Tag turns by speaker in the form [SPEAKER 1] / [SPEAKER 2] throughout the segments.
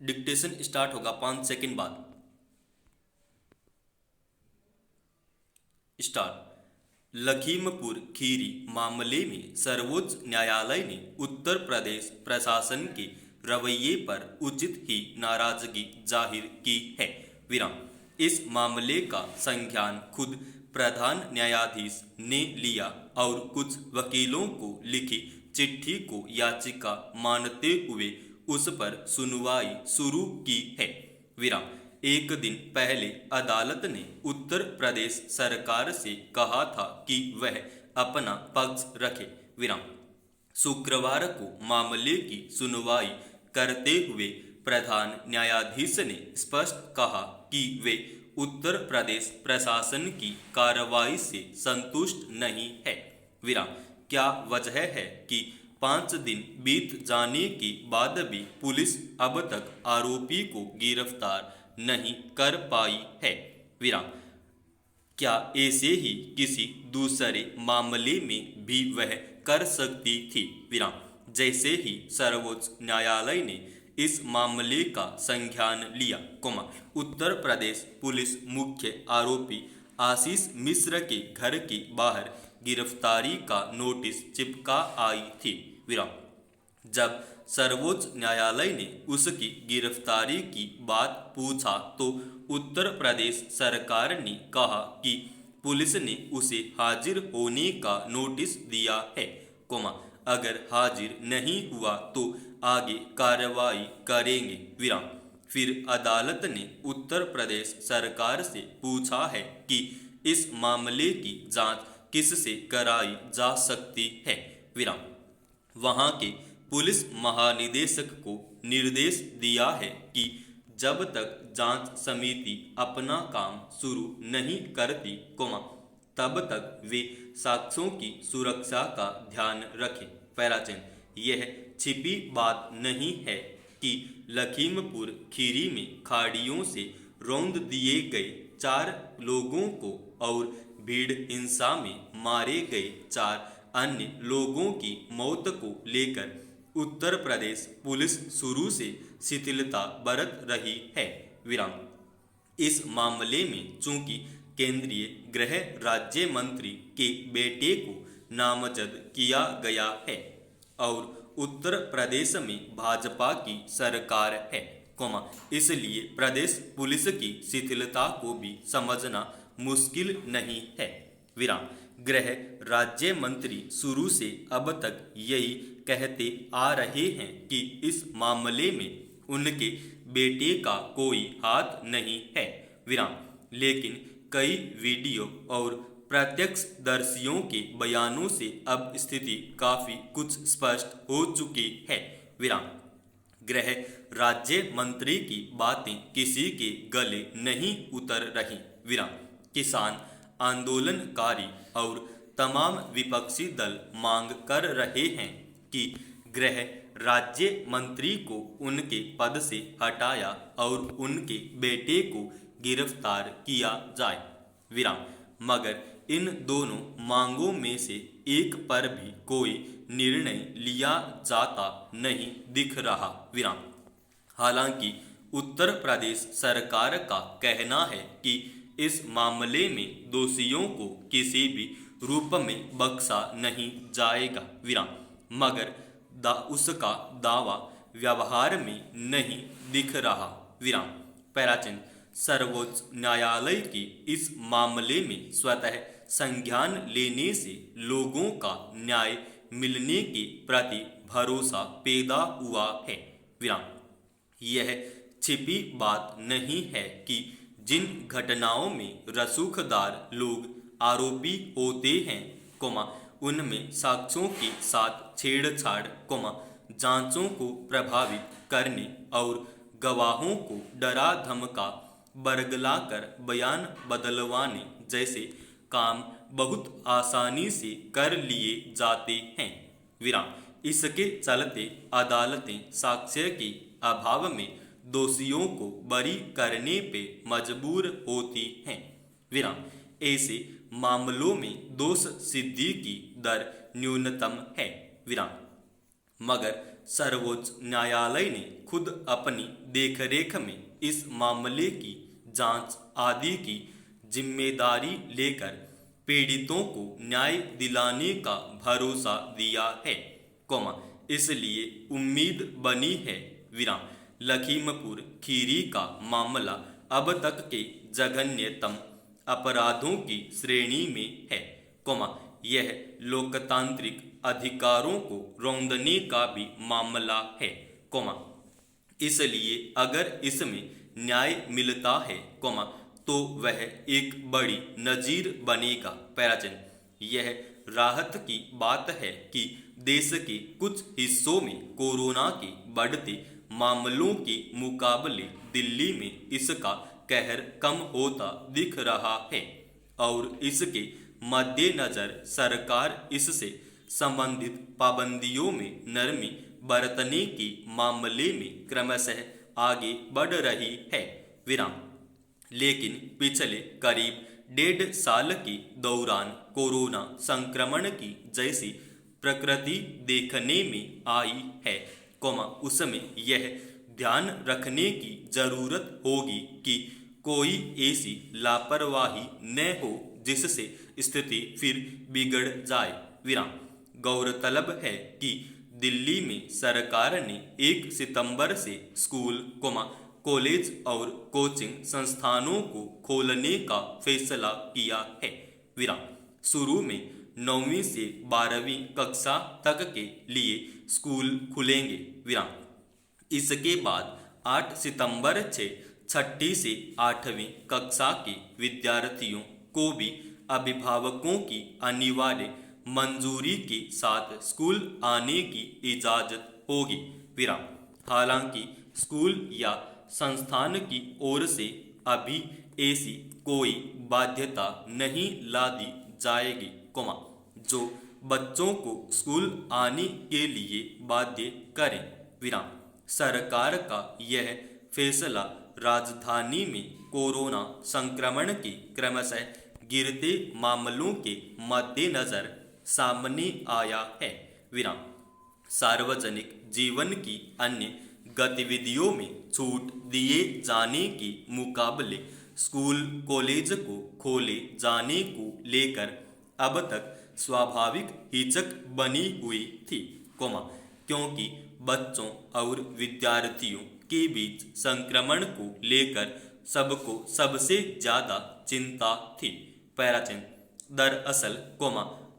[SPEAKER 1] Dictation start होगा 5 second बाद। Start. Lakhimpur Kheri मामले में सर्वोच्च न्यायालय ने उत्तर प्रदेश प्रशासन के रवैये पर उचित ही नाराजगी जाहिर की है। विराम। इस मामले का संज्ञान खुद प्रधान न्यायाधीश ने लिया और कुछ वकीलों को लिखी चिट्ठी को याचिका मानते हुए उस पर सुनवाई शुरू की है। विराम। एक दिन पहले अदालत ने उत्तर प्रदेश सरकार से कहा था कि वह अपना पक्ष रखे। विराम। शुक्रवार को मामले की सुनवाई करते हुए प्रधान न्यायाधीश ने स्पष्ट कहा कि वे उत्तर प्रदेश प्रशासन की कार्रवाई से संतुष्ट नहीं है। विराम। क्या वजह है कि 5 दिन बीत जाने के बाद भी पुलिस अब तक आरोपी को गिरफ्तार नहीं कर पाई है। विराम। क्या ऐसे ही किसी दूसरे मामले में भी वह कर सकती थी। विराम। जैसे ही सर्वोच्च न्यायालय ने इस मामले का संज्ञान लिया, उत्तर प्रदेश पुलिस मुख्य आरोपी आशीष मिश्र के घर के बाहर गिरफ्तारी का नोटिस चिपका आई थी। विराम। जब सर्वोच्च न्यायालय ने उसकी गिरफ्तारी की बात पूछा तो उत्तर प्रदेश सरकार ने कहा कि पुलिस ने उसे हाजिर होने का नोटिस दिया है, अगर हाजिर नहीं हुआ तो आगे कार्रवाई करेंगे। विराम। फिर अदालत ने उत्तर प्रदेश सरकार से पूछा है कि इस मामले की जांच किससे कराई जा सकती है। विराम। वहां के पुलिस महानिदेशक को निर्देश दिया है कि जब तक जांच समिति अपना काम शुरू नहीं करती, तब तक वे साक्ष्यों की सुरक्षा का ध्यान रखें। पैराचिन्ह। यह छिपी बात नहीं है कि लखीमपुर खीरी में खाड़ियों से रौंद दिए गए 4 लोगों को और भीड़ हिंसा में मारे गए 4 अन्य लोगों की मौत को लेकर उत्तर प्रदेश पुलिस शुरू से शिथिलता बरत रही है। विराम। इस मामले में चूंकि केंद्रीय गृह राज्य मंत्री के बेटे को नामजद किया गया है और उत्तर प्रदेश में भाजपा की सरकार है, इसलिए प्रदेश पुलिस की शिथिलता को भी समझना मुश्किल नहीं है। विराम। गृह राज्य मंत्री शुरू से अब तक यही कहते आ रहे हैं कि इस मामले में उनके बेटे का कोई हाथ नहीं है। विराम। लेकिन कई वीडियो और प्रत्यक्षदर्शियों के बयानों से अब स्थिति काफी कुछ स्पष्ट हो चुकी है। विराम। गृह राज्य मंत्री की बातें किसी के गले नहीं उतर रही। विराम। किसान आंदोलनकारी और तमाम विपक्षी दल मांग कर रहे हैं कि गृह राज्य मंत्री को उनके पद से हटाया और उनके बेटे को गिरफ्तार किया जाए। विराम। मगर इन दोनों मांगों में से एक पर भी कोई निर्णय लिया जाता नहीं दिख रहा। विराम। हालांकि उत्तर प्रदेश सरकार का कहना है कि इस मामले में दोषियों को किसी भी रूप में बख्शा नहीं जाएगा। विराम। मगर उसका दावा व्यवहार में नहीं दिख रहा। विराम। पैराचिन्ह। सर्वोच्च न्यायालय की इस मामले में स्वतः संज्ञान लेने से लोगों का न्याय मिलने के प्रति भरोसा पैदा हुआ है। विराम। यह छिपी बात नहीं है कि जिन घटनाओं में रसूखदार लोग आरोपी होते हैं, उनमें साक्ष्यों के साथ छेड़छाड़, जांचों को प्रभावित करने और गवाहों को डरा धमका बरगलाकर बयान बदलवाने जैसे काम बहुत आसानी से कर लिए जाते हैं। विराम। इसके चलते अदालतें साक्ष्य के अभाव में दोषियों को बरी करने पे मजबूर होती हैं। विराम। ऐसे मामलों में दोष सिद्धि की दर न्यूनतम है। विराम। मगर सर्वोच्च न्यायालय ने खुद अपनी देखरेख में इस मामले की जांच आदि की जिम्मेदारी लेकर पीड़ितों को न्याय दिलाने का भरोसा दिया है, इसलिए उम्मीद बनी है। विराम। लखीमपुर खीरी का मामला अब तक के जघन्यतम अपराधों की श्रेणी में है, यह लोकतांत्रिक अधिकारों को रौंदने का भी मामला है, इसलिए अगर इसमें न्याय मिलता है, तो वह एक बड़ी नजीर बनेगा। पैराचिन्ह। यह राहत की बात है कि देश के कुछ हिस्सों में कोरोना के बढ़ते मामलों के मुकाबले दिल्ली में इसका कहर कम होता दिख रहा है और इसके मद्देनजर सरकार इससे संबंधित पाबंदियों में नरमी बरतने के मामले में क्रमशः आगे बढ़ रही है। विराम। लेकिन पिछले करीब 1.5 साल के दौरान कोरोना संक्रमण की जैसी प्रकृति देखने में आई है, उसमें यह ध्यान रखने की जरूरत होगी कि कोई ऐसी लापरवाही न हो जिससे स्थिति फिर बिगड़ जाए। विराम। गौरतलब है कि दिल्ली में सरकार ने 1 सितंबर से स्कूल, कॉलेज और कोचिंग संस्थानों को खोलने का फैसला किया है। विराम। शुरू में 9वीं से 12वीं कक्षा तक के लिए स्कूल खुलेंगे। विराम। इसके बाद 8 सितंबर से 6ठी से 8वीं कक्षा के विद्यार्थियों को भी अभिभावकों की अनिवार्य मंजूरी के साथ स्कूल आने की इजाजत होगी। विराम। हालांकि स्कूल या संस्थान की ओर से अभी ऐसी कोई बाध्यता नहीं ला दी जाएगी, जो बच्चों को स्कूल आने के लिए बाध्य करें। विराम। सरकार का यह फैसला राजधानी में कोरोना संक्रमण के क्रमशः गिरते मामलों के मद्देनजर सामने आया है। विराम। सार्वजनिक जीवन की अन्य गतिविधियों में छूट दिए जाने के मुकाबले स्कूल कॉलेज को खोले जाने को लेकर अब तक स्वाभाविक हिचक बनी हुई थी, क्योंकि बच्चों और विद्यार्थियों के बीच संक्रमण को लेकर सबको सबसे ज्यादा चिंता थी। पैराचिन्ह। दरअसल,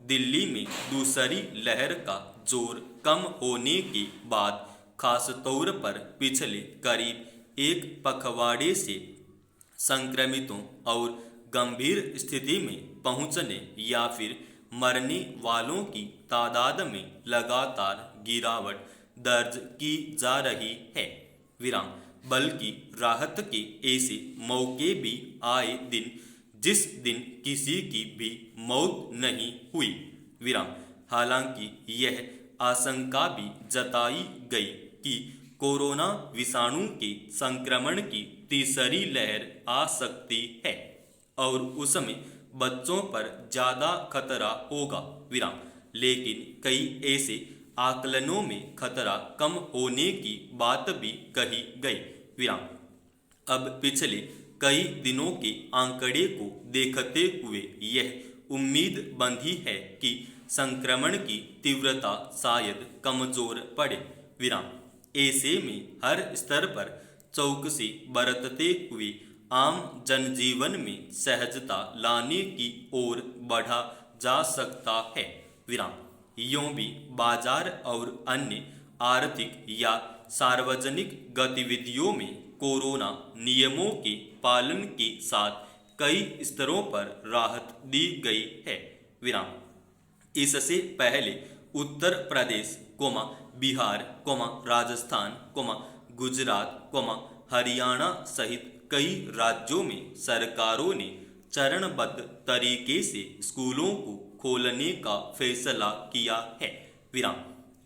[SPEAKER 1] दिल्ली में दूसरी लहर का जोर कम होने के बाद खास तौर पर पिछले करीब 1 पखवाड़े से संक्रमितों और गंभीर स्थिति में पहुंचने या फिर मरने वालों की तादाद में लगातार गिरावट दर्ज की जा रही है। विराम। बल्कि राहत के ऐसे मौके भी आए दिन जिस दिन किसी की भी मौत नहीं हुई। विराम। हालांकि यह आशंका भी जताई गई कि कोरोना विषाणु के संक्रमण की तीसरी लहर आ सकती है और उसमें बच्चों पर ज्यादा खतरा होगा। विराम। लेकिन कई ऐसे आकलनों में खतरा कम होने की बात भी कही गई। विराम। अब पिछले कई दिनों के आंकड़े को देखते हुए यह उम्मीद बंधी है कि संक्रमण की तीव्रता शायद कमजोर पड़े। विराम। ऐसे में हर स्तर पर चौकसी बरतते हुए आम जनजीवन में सहजता लाने की ओर बढ़ा जा सकता है। विराम। यूं भी बाजार और अन्य आर्थिक या सार्वजनिक गतिविधियों में कोरोना नियमों के पालन के साथ कई स्तरों पर राहत दी गई है। विराम। इससे पहले उत्तर प्रदेश, बिहार, राजस्थान, गुजरात, हरियाणा सहित कई राज्यों में सरकारों ने चरणबद्ध तरीके से स्कूलों को खोलने का फैसला किया है। विराम।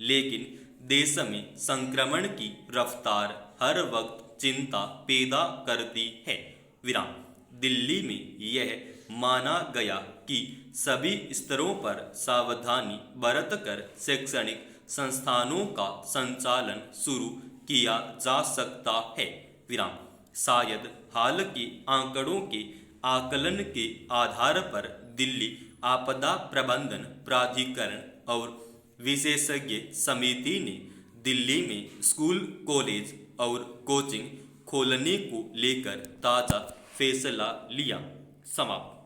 [SPEAKER 1] लेकिन देश में संक्रमण की रफ्तार हर वक्त चिंता पैदा करती है। विराम। दिल्ली में यह माना गया कि सभी स्तरों पर सावधानी बरतकर शैक्षणिक संस्थानों का संचालन शुरू किया जा सकता है। विराम। शायद हाल के आंकड़ों के आकलन के आधार पर दिल्ली आपदा प्रबंधन प्राधिकरण और विशेषज्ञ समिति ने दिल्ली में स्कूल, कॉलेज और कोचिंग खोलने को लेकर ताज़ा फैसला लिया। समाप्त।